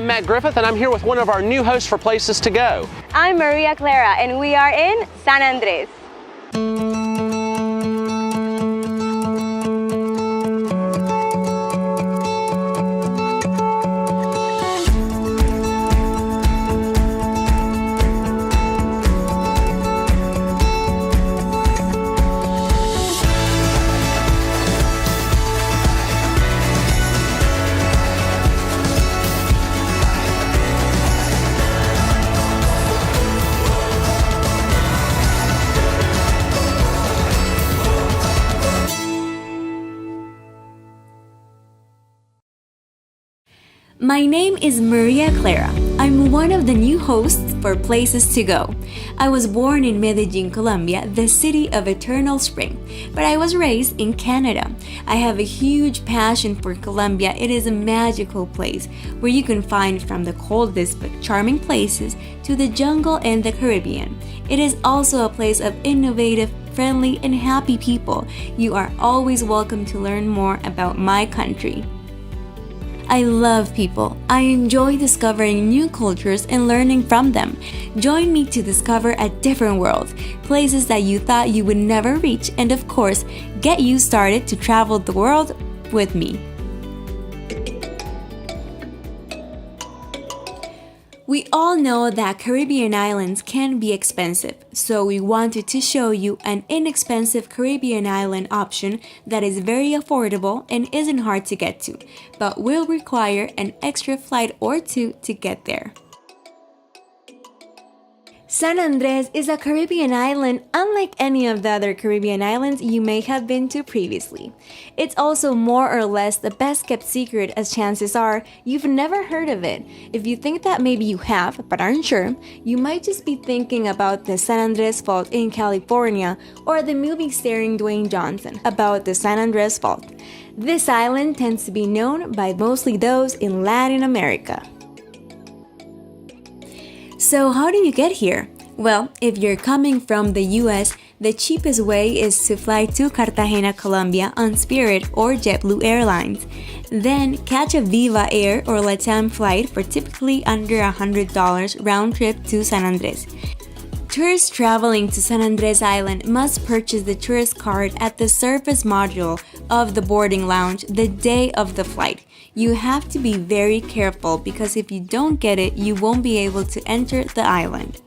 Matt Griffith, and I'm here with one of our new hosts for Places to Go. I'm Maria Clara, and we are in San Andrés. My name is Maria Clara. I'm one of the new hosts for Places to Go. I was born in Medellin, Colombia, the city of eternal spring, but I was raised in Canada. I have a huge passion for Colombia. It is a magical place where you can find from the coldest but charming places to the jungle and the Caribbean. It is also a place of innovative, friendly, and happy people. You are always welcome to learn more about my country. I love people. I enjoy discovering new cultures and learning from them. Join me to discover a different world, places that you thought you would never reach, and of course, get you started to travel the world with me. We all know that Caribbean islands can be expensive, so we wanted to show you an inexpensive Caribbean island option that is very affordable and isn't hard to get to, but will require an extra flight or two to get there. San Andrés is a Caribbean island unlike any of the other Caribbean islands you may have been to previously. It's also more or less the best kept secret, as chances are you've never heard of it. If you think that maybe you have but aren't sure, you might just be thinking about the San Andrés Fault in California or the movie starring Dwayne Johnson about the San Andrés Fault. This island tends to be known by mostly those in Latin America. So how do you get here? Well, if you're coming from the US, the cheapest way is to fly to Cartagena, Colombia on Spirit or JetBlue Airlines. Then catch a Viva Air or LATAM flight for typically under $100 round trip to San Andrés. Tourists traveling to San Andrés Island must purchase the tourist card at the service module of the boarding lounge the day of the flight. You have to be very careful because if you don't get it, you won't be able to enter the island.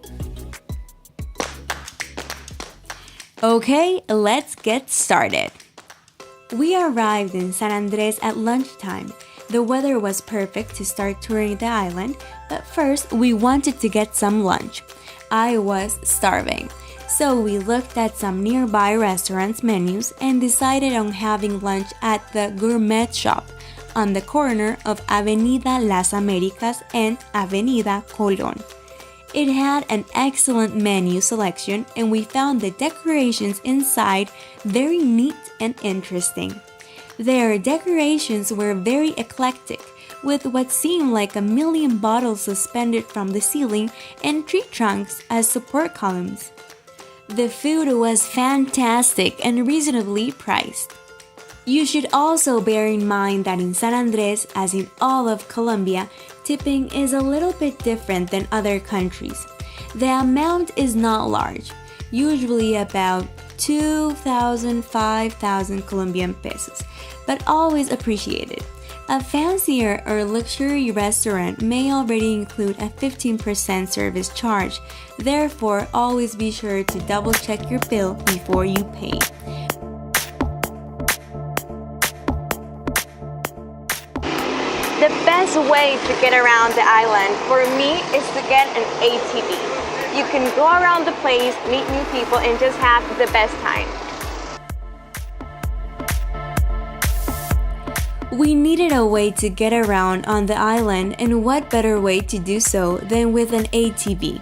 Okay, let's get started. We arrived in San Andrés at lunchtime. The weather was perfect to start touring the island, but first we wanted to get some lunch. I was starving, so we looked at some nearby restaurants' menus and decided on having lunch at the Gourmet Shop on the corner of Avenida Las Américas and Avenida Colón. It had an excellent menu selection and we found the decorations inside very neat and interesting. Their decorations were very eclectic, with what seemed like 1,000,000 bottles suspended from the ceiling and tree trunks as support columns. The food was fantastic and reasonably priced. You should also bear in mind that in San Andrés, as in all of Colombia, tipping is a little bit different than other countries. The amount is not large, usually about 2,000, 5,000 Colombian pesos, but always appreciated. A fancier or luxury restaurant may already include a 15% service charge, therefore always be sure to double check your bill before you pay. The best way to get around the island for me is to get an ATV. You can go around the place, meet new people, and just have the best time. We needed a way to get around on the island, and what better way to do so than with an ATV?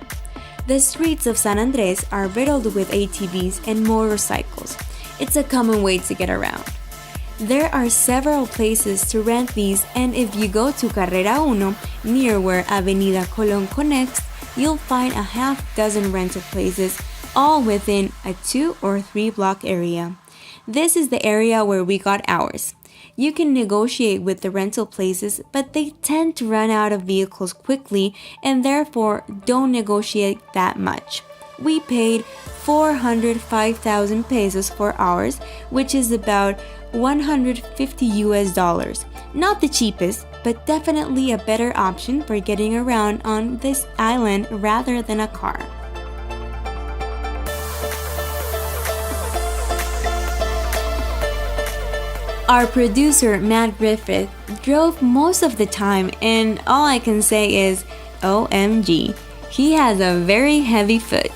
The streets of San Andrés are riddled with ATVs and motorcycles. It's a common way to get around. There are several places to rent these, and if you go to Carrera 1, near where Avenida Colón connects, you'll find a half dozen rental places, all within a 2 or 3 block area. This is the area where we got ours. You can negotiate with the rental places, but they tend to run out of vehicles quickly and therefore don't negotiate that much. We paid 405,000 pesos for ours, which is about 150 US dollars. Not the cheapest, but definitely a better option for getting around on this island rather than a car. Our producer, Matt Griffith, drove most of the time, and all I can say is, OMG, he has a very heavy foot.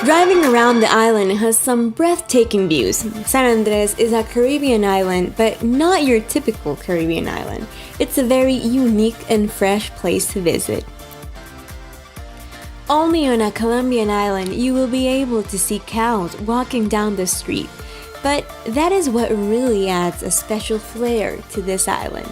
Driving around the island has some breathtaking views. San Andrés is a Caribbean island, but not your typical Caribbean island. It's a very unique and fresh place to visit. Only on a Colombian island you will be able to see cows walking down the street. But that is what really adds a special flair to this island.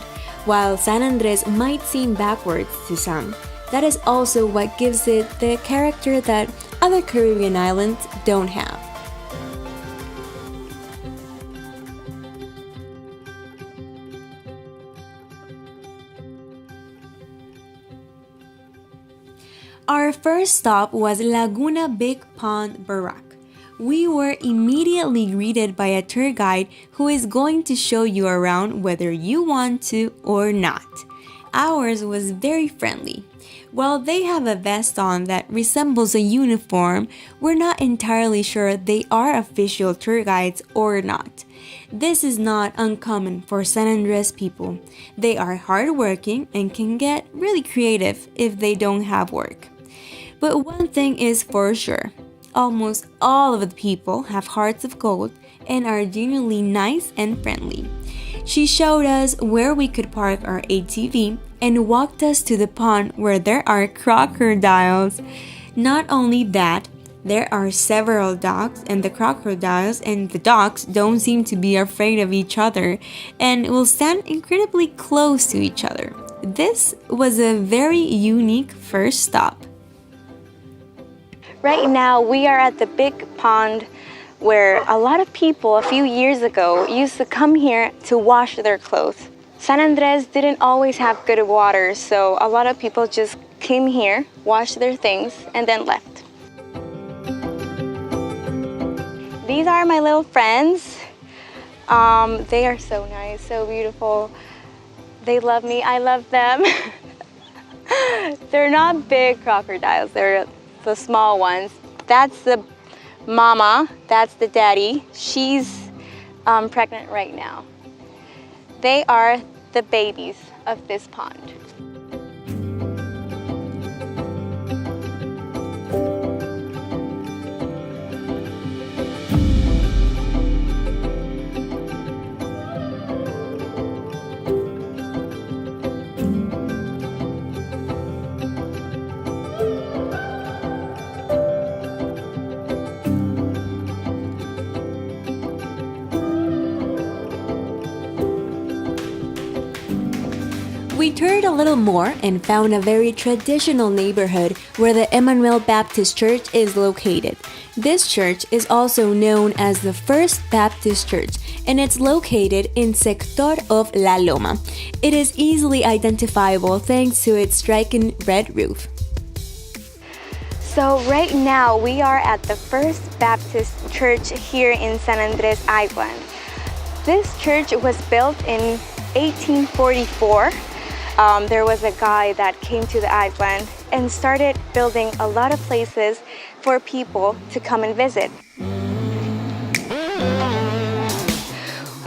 While San Andrés might seem backwards to some, that is also what gives it the character that other Caribbean islands don't have. Our first stop was Laguna Big Pond Barrack. We were immediately greeted by a tour guide who is going to show you around whether you want to or not. Ours was very friendly. While they have a vest on that resembles a uniform, we're not entirely sure they are official tour guides or not. This is not uncommon for San Andrés people. They are hardworking and can get really creative if they don't have work. But one thing is for sure, almost all of the people have hearts of gold and are genuinely nice and friendly. She showed us where we could park our ATV and walked us to the pond where there are crocodiles. Not only that, there are several dogs, and the crocodiles and the dogs don't seem to be afraid of each other and will stand incredibly close to each other. This was a very unique first stop. Right now we are at the big pond where a lot of people a few years ago used to come here to wash their clothes. San Andrés didn't always have good water, so a lot of people just came here, washed their things, and then left. These are my little friends. They are so nice, so beautiful. They love me, I love them. They're not big crocodiles, they're the small ones. That's the mama, that's the daddy. She's pregnant right now. They are the babies of this pond. We turned a little more and found a very traditional neighborhood where the Emmanuel Baptist Church is located. This church is also known as the First Baptist Church, and it's located in Sector of La Loma. It is easily identifiable thanks to its striking red roof. So right now we are at the First Baptist Church here in San Andrés Island. This church was built in 1844. There was a guy that came to the island and started building a lot of places for people to come and visit.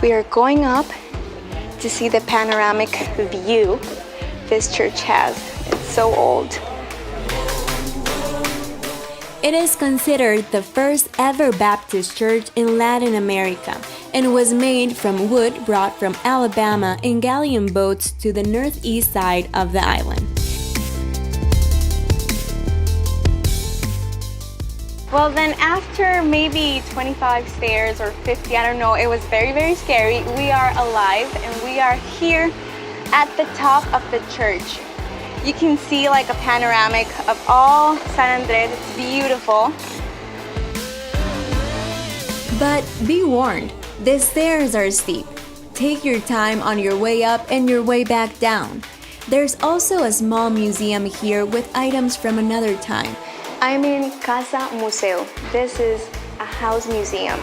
We are going up to see the panoramic view this church has. It's so old. It is considered the first ever Baptist church in Latin America and was made from wood brought from Alabama in galleon boats to the northeast side of the island. Well, then after maybe 25 stairs or 50, I don't know, it was very, very scary. We are alive and we are here at the top of the church. You can see like a panoramic of all San Andrés. It's beautiful. But be warned, the stairs are steep. Take your time on your way up and your way back down. There's also a small museum here with items from another time. I'm in Casa Museo. This is a house museum.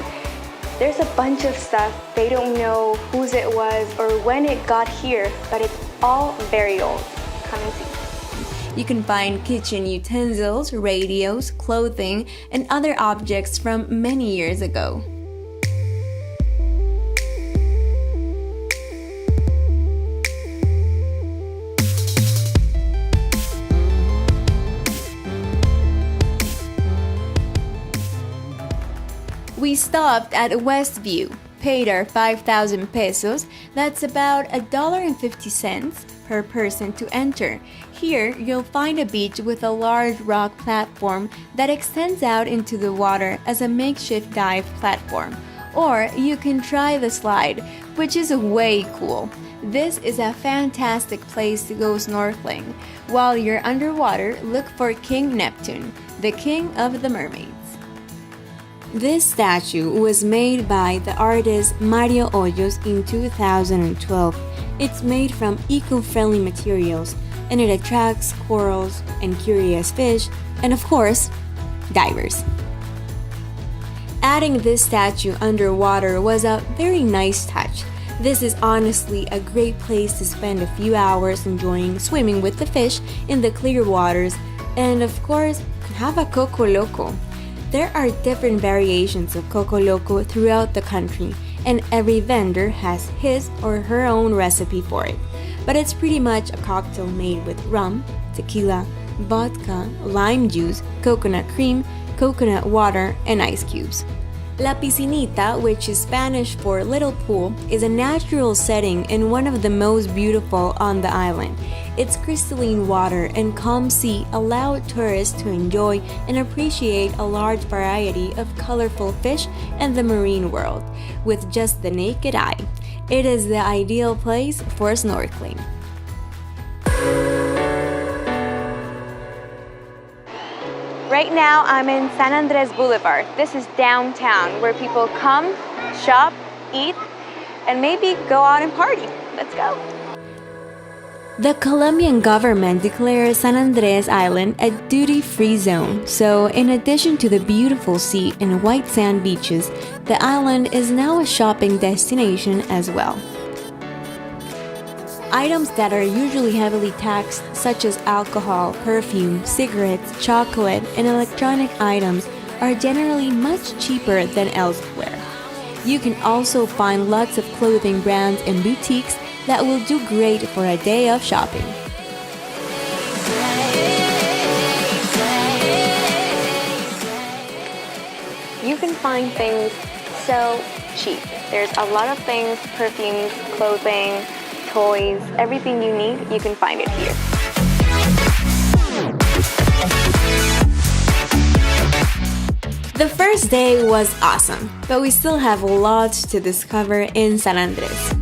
There's a bunch of stuff. They don't know whose it was or when it got here, but it's all very old. Come and see. You can find kitchen utensils, radios, clothing, and other objects from many years ago. We stopped at Westview, paid our 5,000 pesos, that's about $1.50 per person to enter. Here, you'll find a beach with a large rock platform that extends out into the water as a makeshift dive platform. Or you can try the slide, which is way cool. This is a fantastic place to go snorkeling. While you're underwater, look for King Neptune, the king of the mermaids. This statue was made by the artist Mario Hoyos in 2012. It's made from eco-friendly materials and it attracts corals and curious fish and, of course, divers. Adding this statue underwater was a very nice touch. This is honestly a great place to spend a few hours enjoying swimming with the fish in the clear waters and, of course, have a Coco Loco. There are different variations of Coco Loco throughout the country, and every vendor has his or her own recipe for it. But it's pretty much a cocktail made with rum, tequila, vodka, lime juice, coconut cream, coconut water, and ice cubes. La Piscinita, which is Spanish for little pool, is a natural setting and one of the most beautiful on the island. Its crystalline water and calm sea allow tourists to enjoy and appreciate a large variety of colorful fish and the marine world with just the naked eye. It is the ideal place for snorkeling. Right now, I'm in San Andrés Boulevard. This is downtown where people come, shop, eat, and maybe go out and party. Let's go. The Colombian government declared San Andrés Island a duty-free zone, so in addition to the beautiful sea and white sand beaches, the island is now a shopping destination as well. Items that are usually heavily taxed, such as alcohol, perfume, cigarettes, chocolate, and electronic items, are generally much cheaper than elsewhere. You can also find lots of clothing brands and boutiques that will do great for a day of shopping. You can find things so cheap. There's a lot of things, perfumes, clothing, toys, everything you need, you can find it here. The first day was awesome, but we still have lots to discover in San Andrés.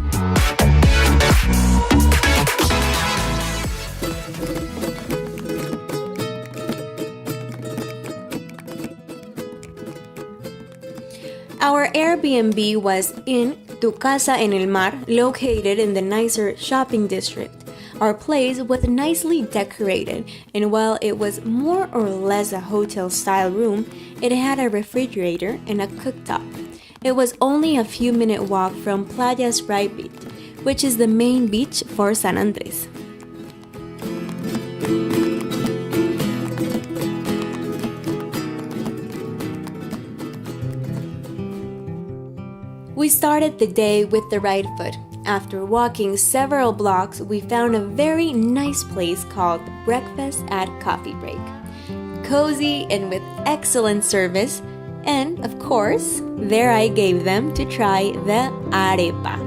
Our Airbnb was in Tu Casa en el Mar, located in the nicer shopping district. Our place was nicely decorated, and while it was more or less a hotel-style room, it had a refrigerator and a cooktop. It was only a few-minute walk from Playa's Right Beach, which is the main beach for San Andrés. We started the day with the right foot. After walking several blocks, we found a very nice place called Breakfast at Coffee Break. Cozy and with excellent service, and of course, there I gave them to try the arepa.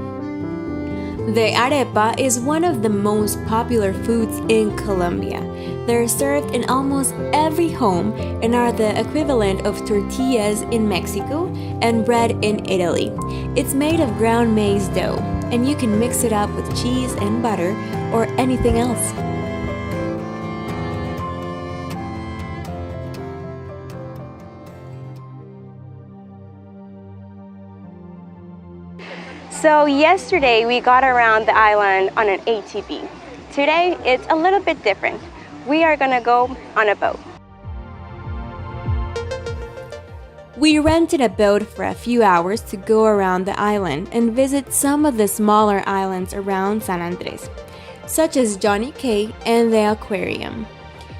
The arepa is one of the most popular foods in Colombia. They're served in almost every home and are the equivalent of tortillas in Mexico and bread in Italy. It's made of ground maize dough, and you can mix it up with cheese and butter or anything else. So yesterday we got around the island on an ATV. Today it's a little bit different. We are gonna go on a boat. We rented a boat for a few hours to go around the island and visit some of the smaller islands around San Andrés, such as Johnny Cay and the aquarium.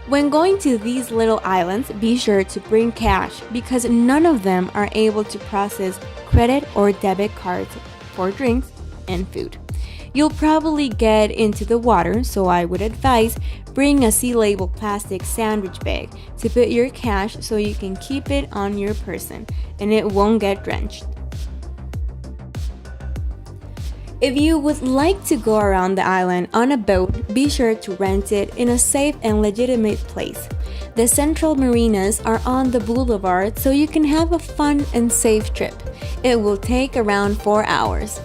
When going to these little islands, be sure to bring cash because none of them are able to process credit or debit cards for drinks and food. You'll probably get into the water, so I would advise bring a sea-label plastic sandwich bag to put your cash so you can keep it on your person and it won't get drenched. If you would like to go around the island on a boat, be sure to rent it in a safe and legitimate place. The central marinas are on the boulevard, so you can have a fun and safe trip. It will take around 4 hours.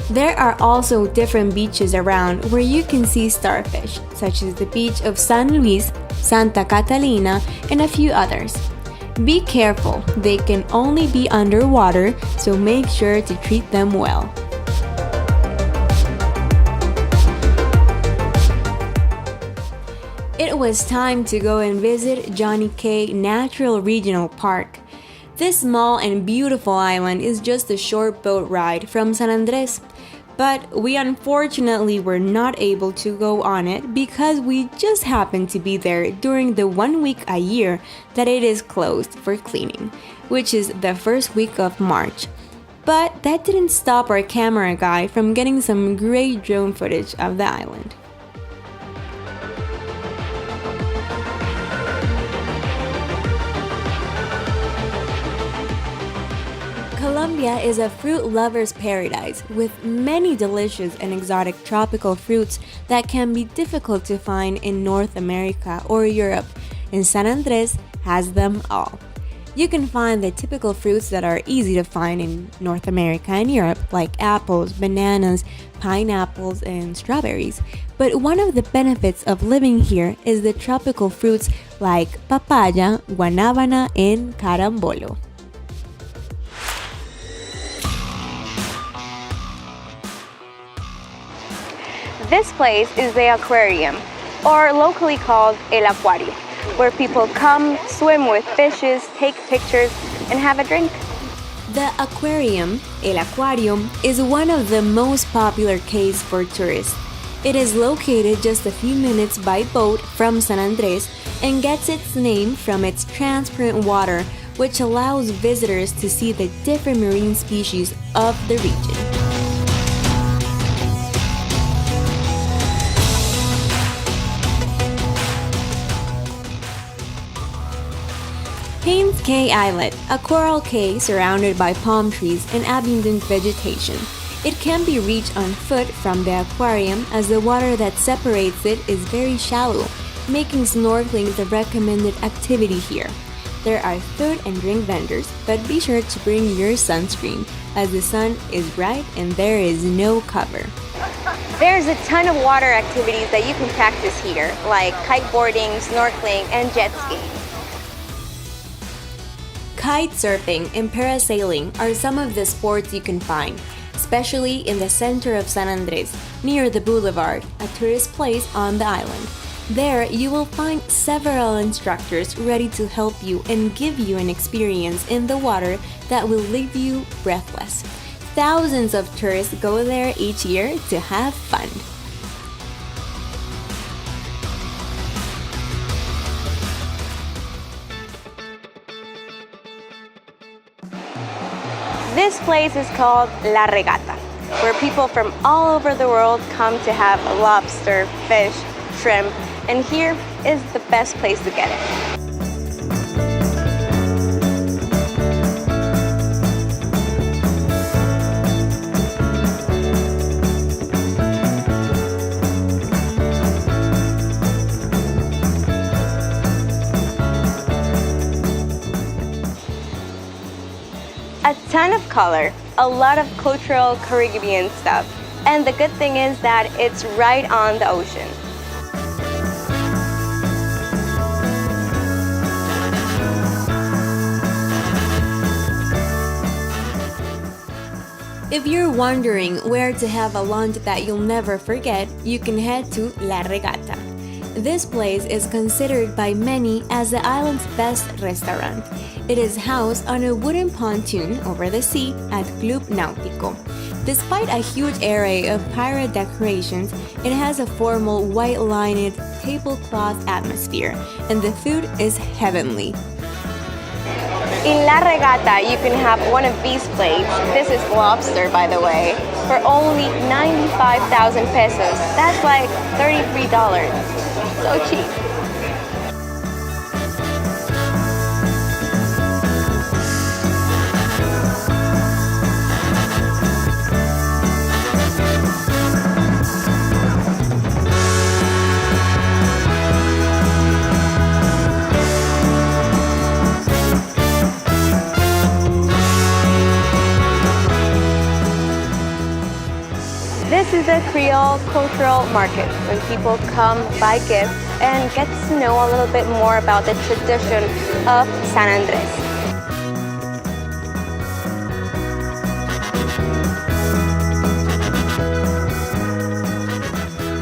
There are also different beaches around where you can see starfish, such as the beach of San Luis, Santa Catalina, and a few others. Be careful, they can only be underwater, so make sure to treat them well. It was time to go and visit Johnny Cay Natural Regional Park. This small and beautiful island is just a short boat ride from San Andrés, but we unfortunately were not able to go on it because we just happened to be there during the 1 week a year that it is closed for cleaning, which is the first week of March. But that didn't stop our camera guy from getting some great drone footage of the island. Colombia is a fruit lover's paradise with many delicious and exotic tropical fruits that can be difficult to find in North America or Europe, and San Andrés has them all. You can find the typical fruits that are easy to find in North America and Europe, like apples, bananas, pineapples, and strawberries. But one of the benefits of living here is the tropical fruits like papaya, guanábana, and carambolo. This place is the aquarium, or locally called El Acuario, where people come, swim with fishes, take pictures, and have a drink. The aquarium, El Aquarium, is one of the most popular cays for tourists. It is located just a few minutes by boat from San Andrés and gets its name from its transparent water, which allows visitors to see the different marine species of the region. Haynes Cay Islet, a coral cay surrounded by palm trees and abundant vegetation. It can be reached on foot from the aquarium as the water that separates it is very shallow, making snorkeling the recommended activity here. There are food and drink vendors, but be sure to bring your sunscreen as the sun is bright and there is no cover. There's a ton of water activities that you can practice here, like kiteboarding, snorkeling, and jet skiing. Kite surfing and parasailing are some of the sports you can find, especially in the center of San Andrés, near the boulevard, a tourist place on the island. There, you will find several instructors ready to help you and give you an experience in the water that will leave you breathless. Thousands of tourists go there each year to have fun. This place is called La Regata, where people from all over the world come to have lobster, fish, shrimp, and here is the best place to get it. A ton of color, a lot of cultural Caribbean stuff, and the good thing is that it's right on the ocean. If you're wondering where to have a lunch that you'll never forget, you can head to La Regata. This place is considered by many as the island's best restaurant. It is housed on a wooden pontoon over the sea at Club Náutico. Despite a huge array of pirate decorations, it has a formal white-lined tablecloth atmosphere, and the food is heavenly. In La Regata, you can have one of these plates. This is lobster, by the way, for only 95,000 pesos. That's like $33. So cheap. This is the Creole Cultural Market, when people come buy gifts and get to know a little bit more about the tradition of San Andrés.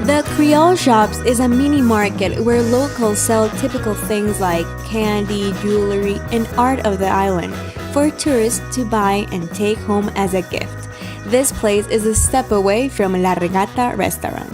The Creole Shops is a mini market where locals sell typical things like candy, jewelry, and art of the island for tourists to buy and take home as a gift. This place is a step away from La Regata restaurant.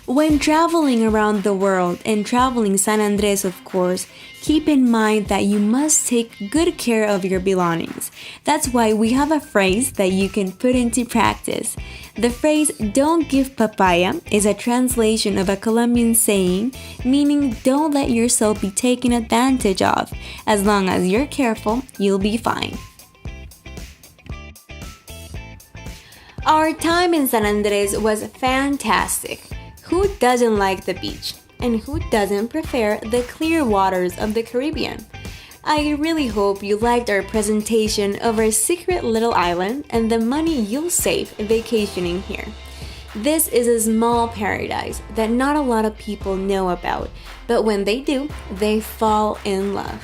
When traveling around the world and traveling San Andrés, of course, keep in mind that you must take good care of your belongings. That's why we have a phrase that you can put into practice. The phrase "don't give papaya" is a translation of a Colombian saying, meaning don't let yourself be taken advantage of. As long as you're careful, you'll be fine. Our time in San Andrés was fantastic. Who doesn't like the beach? And who doesn't prefer the clear waters of the Caribbean? I really hope you liked our presentation of our secret little island and the money you'll save vacationing here. This is a small paradise that not a lot of people know about, but when they do, they fall in love.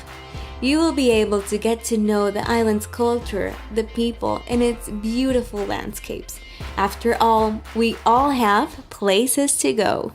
You will be able to get to know the island's culture, the people, and its beautiful landscapes. After all, we all have places to go.